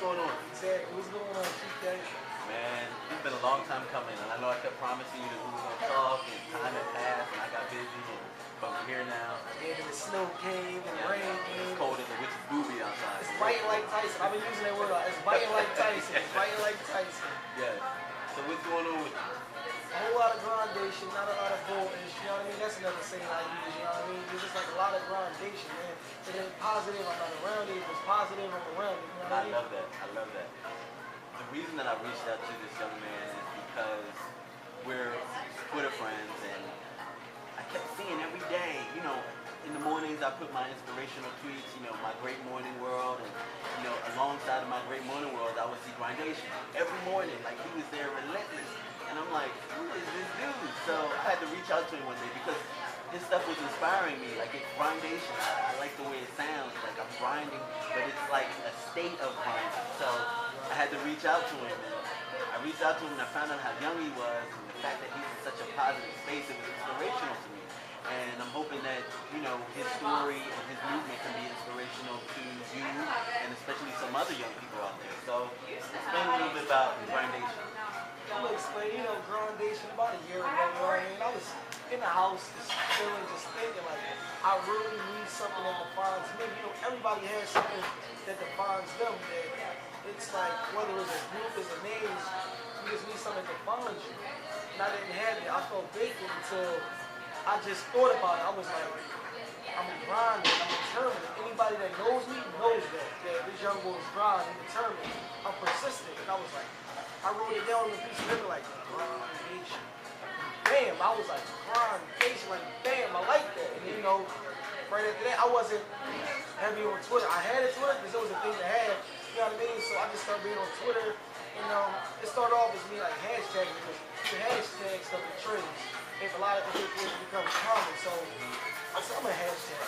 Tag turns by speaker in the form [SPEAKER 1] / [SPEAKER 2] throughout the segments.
[SPEAKER 1] going on?
[SPEAKER 2] Exactly. What's going on, Chike?
[SPEAKER 1] Man, it's been a long time coming, and I know I kept promising you that we were going to talk, and time had passed, and I got busy, but we're here now.
[SPEAKER 2] Yeah, the snow came, and the rain came.
[SPEAKER 1] It's cold as a witch's booby outside.
[SPEAKER 2] It's biting like Tyson. I've been using that word a lot. It's biting like Tyson. It's biting like Tyson.
[SPEAKER 1] Yeah. So what's going on with you?
[SPEAKER 2] A whole lot of grindation, not a lot of voltage, you know what I mean? That's another saying I use, you know what I mean? It's just like a lot of grindation, man. It ain't positive, I'm not around it. If it's positive, I'm around it, you know what I mean?
[SPEAKER 1] I love that. I love that. The reason that I reached out to this young man is because we're Twitter friends, and I kept seeing every day, you know, in the mornings I put my inspirational tweets, you know, my great morning world, and, you know, alongside of my great morning world, I would see grindation. Every morning, like, he was there relentless. And I'm like, who is this dude? So I had to reach out to him one day because his stuff was inspiring me. Like, it's grindation. I like the way it sounds. Like, I'm grinding, but it's like a state of grinding. So I had to reach out to him. And I reached out to him and I found out how young he was, and the fact that he's in such a positive space, it was inspirational to me. And I'm hoping that, you know, his story and his movement can be inspirational to you and especially some other young people out there. So explain a little bit about grindation.
[SPEAKER 2] I'm gonna explain, you know, grindation about a year ago, you know what I mean? I was in the house just chilling, just thinking like, I really need something that defines me. You know, everybody has something that defines them. That it's like, whether it's a group, it's a name, you just need something that defines you. And I didn't have it. I felt vacant until I just thought about it. I was like, I'm grinding, I'm determined. Anybody that knows me knows that this young boy is grinding, I'm determined. I'm persistent. And I was like, I wrote it down on a piece of paper like, grindation. Bam, I was like, grindation, like, bam, I like that. And you know, right after that, I wasn't heavy on Twitter. I had a Twitter because it was a thing to have, you know what I mean? So I just started being on Twitter. And it started off as me like hashtagging because the hashtag stuff it trends. If a lot of it becomes common. So I said, I'm a hashtag.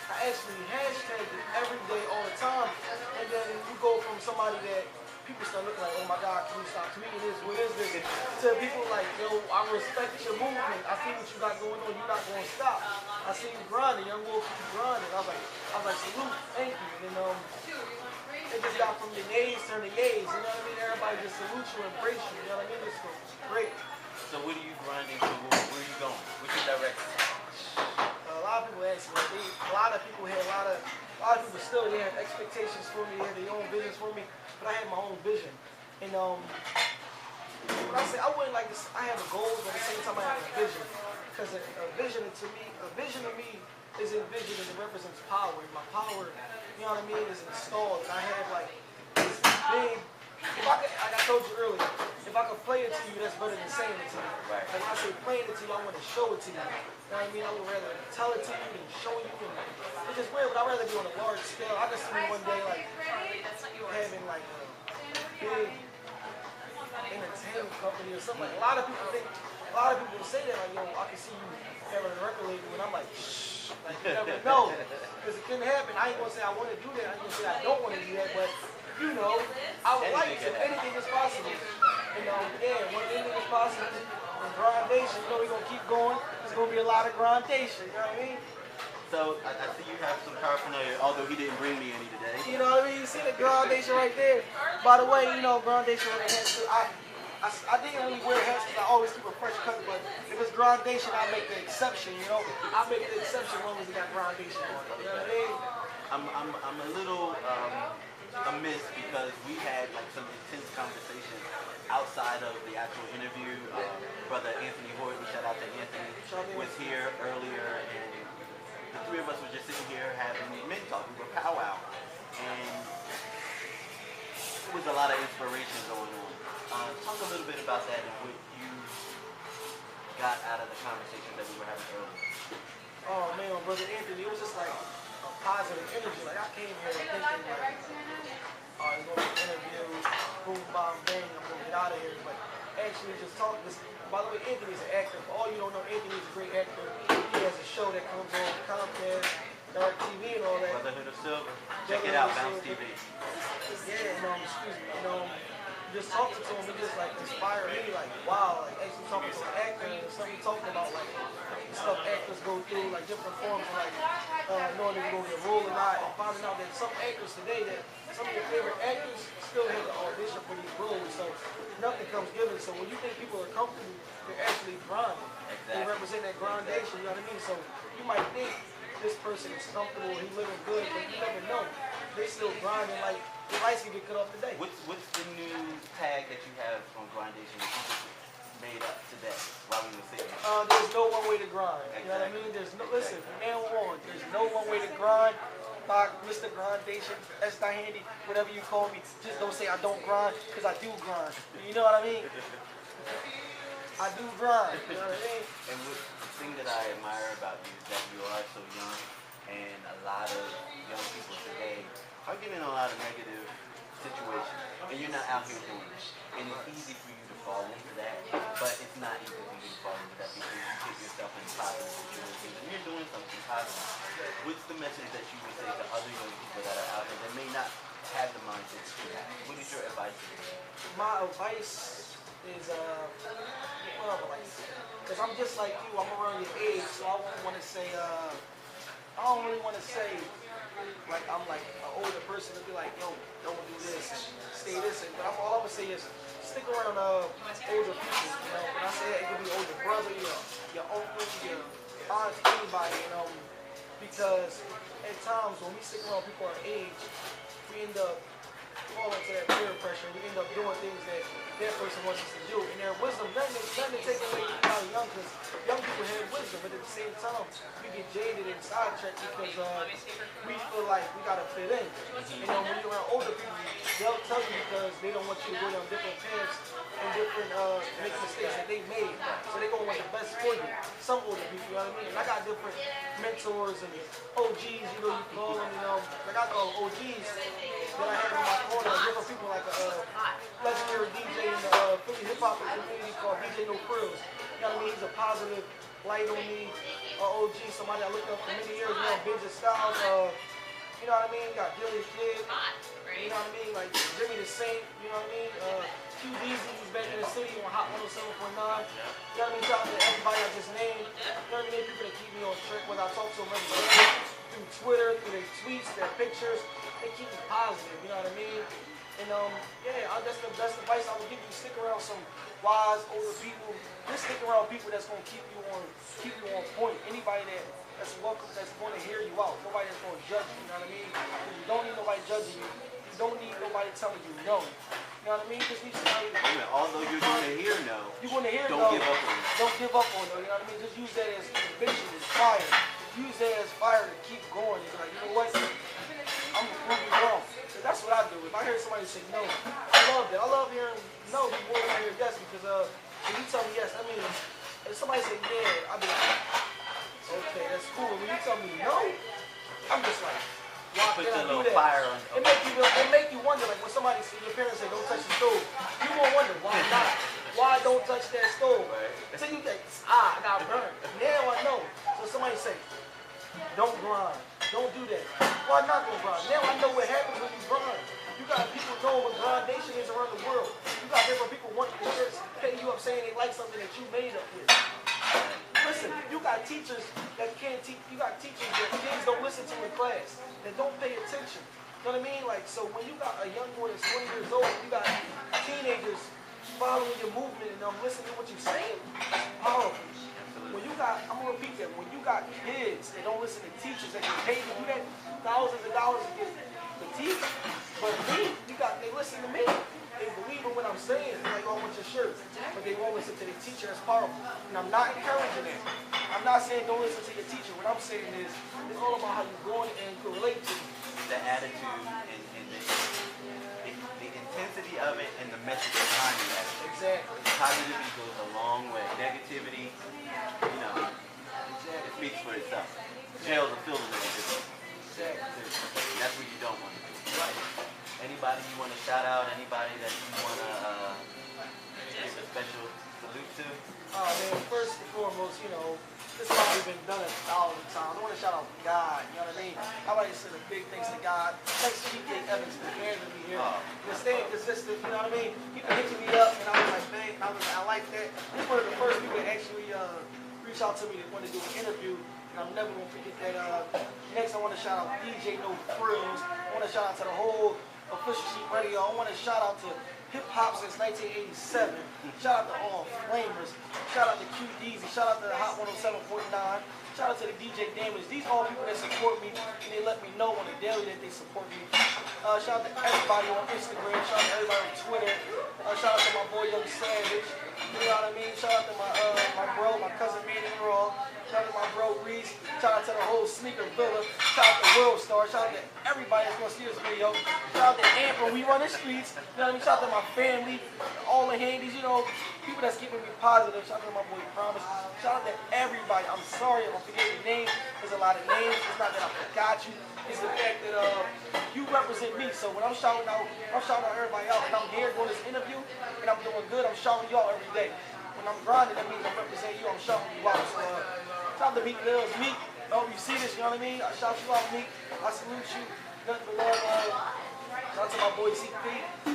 [SPEAKER 2] I actually hashtagged it every day, all the time. And then you go from somebody that people start looking like, oh my God, can you stop tweeting this? What is this? To people like, yo, I respect your movement. I see what you got going on. You're not going to stop. I see you grinding. Young wolf, keep grinding. I was like, salute, thank you. And then it just got from the nays to the yays. You know what I mean? Everybody just salute you, embrace you. You know what I mean? It's great.
[SPEAKER 1] So what are you grinding to? Where are you going? What's your direction?
[SPEAKER 2] A lot of people ask me. A lot of people still they have expectations for me. They have their own visions for me. But I had my own vision. And when I say I wouldn't like this, I have a goal, but at the same time I have a vision. Because a vision to me is envisioned and it represents power. And my power, you know what I mean, is installed. And I have like this big, like I told you earlier, if I could play it to you, that's better than saying it to you.
[SPEAKER 1] Right.
[SPEAKER 2] Like when I say playing it to you, I want to show it to you. You know what I mean? I would rather tell it to you than show you. And it's just weird, but I'd rather be on a large scale. I just see one day like having like a big entertainment company or something. Like, a lot of people say that, like, yo, I can see you having a record label, and I'm like, shh, like, you never know, because it can happen. I ain't gonna say I want to do that. I ain't gonna say I don't want to do that, but you know, I would like to. Anything is possible. You know, yeah, when anything is possible. And grindation, you know, we're gonna keep going. There's gonna be a lot of grindation. You know what I mean?
[SPEAKER 1] So I see you have some paraphernalia, although he didn't bring me any today.
[SPEAKER 2] You know what I mean? You see the grindation right there. By the way, you know, grindation on the hats. I didn't really wear hats because I always keep a fresh cut, but if it's grindation, I make the exception, you know? I make the exception as long as it got grindation on it. You know what I mean?
[SPEAKER 1] I'm a little amiss because we had like some intense conversation outside of the actual interview. Brother Anthony Horton, shout out to Anthony, was here earlier, and the three of us were just sitting here having men talk. We were powwow, and there was a lot of inspiration going on. Talk a little bit about that and what you got out of the conversation that we were having earlier.
[SPEAKER 2] Oh man, Brother Anthony, it was just like a positive energy. Like I came here thinking like, oh, it's gonna be an interview, boom, bomb, bang, I'm gonna get out of here. But actually just talk this. By the way, Anthony's an actor. For all you don't know, Anthony's a great actor. He has a show that comes on Comcast, Dark TV, and all that.
[SPEAKER 1] Brotherhood of Silver. Check it out, Bounce TV.
[SPEAKER 2] Yeah, excuse me. just talking to him, it just like inspired me, like wow, like actually talking to an actor and something talking about like stuff actors go through, like different forms of like knowing if you're gonna get a role or not, and finding out that some actors today, that some of your favorite actors still have to audition for these roles, so nothing comes given. So when you think people are comfortable, they're actually grinding. They represent that grindation, you know what I mean? So you might think this person is comfortable, he's living good, but you never know. They still grinding, like the lights can get cut off today.
[SPEAKER 1] What's the new tag that you have on Grindation that you just made up today while we were sitting?
[SPEAKER 2] There's no one way to grind. You know what I mean? There's no, listen, from now on, there's no one way to grind. Mr. Grindation, SdotHandy, whatever you call me, just don't say I don't grind, because I do grind. You know what I mean? I do grind. You know what I mean?
[SPEAKER 1] And the thing that I admire about you is that you are so young, and a lot of young people today are getting in a lot of negative situations, and you're not out here doing it. And it's easy for you to fall into that, but it's not easy for you to fall into that because you put yourself in positive situations, and you're doing something positive. What's the message that you would say to other young people that are out there that may not have the mindset that you have? What is your advice to them?
[SPEAKER 2] My advice is, well, because I'm just like you, I'm around your age, so I don't want to say, I don't really want to say, like I'm like an older person to be like, yo, don't do this, and stay this, and but all I'm gonna say is stick around older people. You know, when I say that, it could be older brother, your uncle, your aunt, anybody. You know, because at times when we stick around people our age, we end up falling to that peer pressure. We end up doing things that that person wants us to do, and their wisdom, nothing to take away from how young, because young people have wisdom, but at the same time, we get jaded and sidetracked because we feel like we gotta fit in. You know, when you're around older people, they'll tell you because they don't want you to go down different paths and different make mistakes that they made. So they gonna want the best for you. Some older people, you know what I mean? And I got different mentors and OGs, you know, you call them, you know. Like I know OGs that I have in my corner, different people like a legendary DJ in the Philly hip hop community called DJ No Frills. You know what I mean? He's a positive light on me. OG, somebody I looked up for many years, you know, Benji Styles, you know what I mean? Got Gilly Kid, you know what I mean? Like Jimmy the Saint, you know what I mean? QDZ, he's back in the city on Hot 107.9. You know what I mean? Shout out to everybody I just named. You know what I mean? People that keep me on track, whether I talk to them every day, through Twitter, through their tweets, their pictures, they keep me positive, you know what I mean? And yeah, that's the best advice I would give you. Stick around some wise older people. Just stick around people that's gonna keep you on point. Anybody that's welcome, that's gonna hear you out. Nobody that's gonna judge you. You know what I mean? You don't need nobody judging you. You don't need nobody telling you no. You know what I mean? Just need somebody.
[SPEAKER 1] Although you're gonna hear no,
[SPEAKER 2] you're gonna hear
[SPEAKER 1] don't
[SPEAKER 2] no.
[SPEAKER 1] Give up on it.
[SPEAKER 2] Don't give up on it. You know what I mean? Just use that as conviction, as fire. Use that as fire to keep going. You're like, you know what? I'm gonna prove you wrong. So that's what I do. If I hear somebody say no, I love that. I love hearing no before I hear yes, because when you tell me yes, I mean, if somebody say yeah, I'll be like, okay, that's cool. When you tell me no, I'm just like, why can't I do that?
[SPEAKER 1] Fire on,
[SPEAKER 2] okay. It make you wonder, like when somebody say, your parents say don't touch the stove, you gonna wonder why not? Why don't touch that stove? So you think, I got burned. Now I know. So somebody say, don't grind. Don't do that. Why not go grind? Now I know what happens when you grind. You got people knowing what grindation is around the world. You got different people wanting to just pay you up saying they like something that you made up with. Listen, you got teachers that can't teach. You got teachers that kids don't listen to in class, that don't pay attention. You know what I mean? Like, so when you got a young boy that's 20 years old, you got teenagers following your movement and listening to what you're saying, it's powerful. When you got, I'm gonna repeat that, when you got kids that don't listen to teachers that get paid to do that, thousands of dollars to teach, but me, they listen to me. They believe in what I'm saying. They're like, oh, I want your shirt. But they won't listen to their teacher. That's powerful. And I'm not encouraging that. I'm not saying don't listen to your teacher. What I'm saying is, it's all about how you're going and can relate to it.
[SPEAKER 1] The attitude and the intensity of it and the message behind it.
[SPEAKER 2] Exactly.
[SPEAKER 1] Positivity goes a long way. Negativity, you know, it speaks for itself. Jails are filled with negativity.
[SPEAKER 2] Exactly.
[SPEAKER 1] And that's what you don't want to do. Right. Anybody you want to shout out? Anybody that you want to give a special salute to?
[SPEAKER 2] Oh man, first and foremost, you know, this probably been done 1,000 times. I want to shout out God, you know what I mean? I like to say the big thanks to God. Thanks to Chike Evans for being me here. For staying consistent, you know what I mean? He been hitting me up, and I was like, man, I like that. He's one of the first people that actually reached out to me that wanted to do an interview. And I'm never going to forget that. Next, I want to shout out DJ No Frills. I want to shout out to the whole Official Sheet Radio. I want to shout out to Hip Hop since 1987. Shout out to all Flamers. Shout out to QDZ. Shout out to the Hot 107.9. Shout out to the DJ Damage. These all people that support me, and they let me know on the daily that they support me. Shout out to everybody on Instagram. Shout out to everybody on Twitter. Shout out to my boy Young Savage. You know what I mean? Shout out to my bro, my cousin Manny Raw. Shout out to my bro Reese. Shout out to the whole Sneaker Villa. Shout out to World Star. Shout out to everybody that's gonna see this video. Shout out to Amp when we run the streets. You know what I mean? Shout out to my family, all the handies, you know, people that's keeping me positive. Shout out to my boy Promise. Shout out to everybody. I'm sorry if I forget your name. There's a lot of names. It's not that I forgot you. It's the fact that you represent me. So when I'm shouting out everybody else, and I'm here doing this interview, and I'm doing good, I'm shouting y'all every day. When I'm grinding, that means I'm representing you. I'm shouting you out. So shout out to Meek Mills. Meek, I hope you see this, you know what I mean? I shout you out, Meek. I salute you. Nothing but love. Shout out to my boy CP.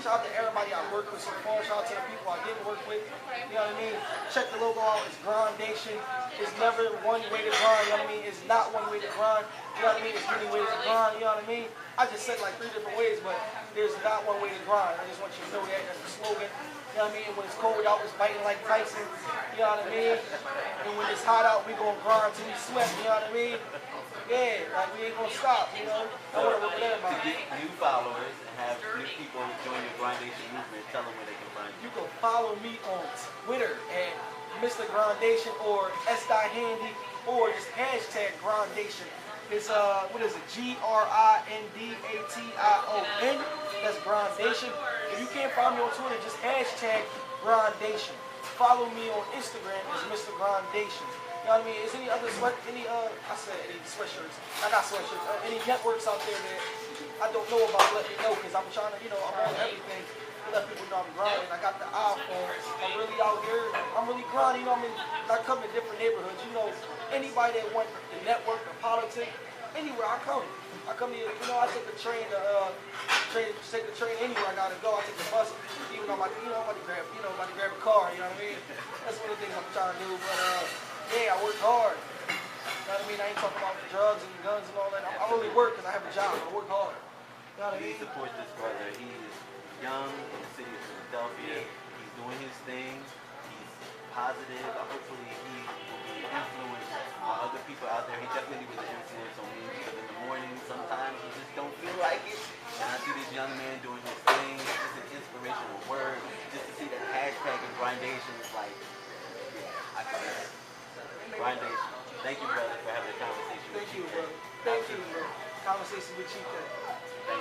[SPEAKER 2] Shout out to everybody I work with so far. Shout out to the people I didn't work with. You know what I mean? Check the logo out. It's Grindation. It's never one way to grind. You know what I mean? It's not one way to grind. You know what I mean? It's many ways to grind. You know what I mean? I just said like 3 different ways, but there's not one way to grind. I just want you to know that. That's the slogan. You know what I mean? When it's cold out, it's biting like Tyson. You know what I mean? And when it's hot out, we gonna grind till we sweat. You know what I mean? Yeah, like we ain't gonna stop, you know? I wanna work with everybody.
[SPEAKER 1] To get new followers and have new people join your Grindation movement, tell them where they can find you.
[SPEAKER 2] You can follow me on Twitter at Mr. Grindation or SdotHandy or just hashtag Grindation. It's what is it? GRINDATION. That's Grindation. If you can't find me on Twitter, just hashtag Grindation. Follow me on Instagram as Mr. Grindation. You know what I mean? Is any other any sweatshirts? I got sweatshirts. Any networks out there that I don't know about, let me know, because I'm trying to, you know, I'm on everything to let people know I'm grinding. I got the iPhone. I'm really out here. I'm really grinding. You know, I come to different neighborhoods. You know, anybody that want the network, the politics, anywhere I come. I come here, you know, I take the train take the train anywhere I gotta go. I take the bus, even though I'm about to grab a car, you know what I mean? That's one of the things I'm trying to do, but yeah, I work hard. You know what I mean? I ain't talking about drugs and guns and all that. I really work because I have a job. I work hard. You know what I mean?
[SPEAKER 1] Please support this brother. He is young in the city of Philadelphia. He's doing his thing. He's positive. Hopefully he will be an influence on other people out there. He definitely was an influence on me because in the morning sometimes you just don't feel like it. And I see this young man doing his thing. It's just an inspirational word. Just to see that hashtag in Grindation is like, yeah, I can Grindation. Thank you, brother, for having a conversation with you.
[SPEAKER 2] Thank you, bro. Conversation with Chike.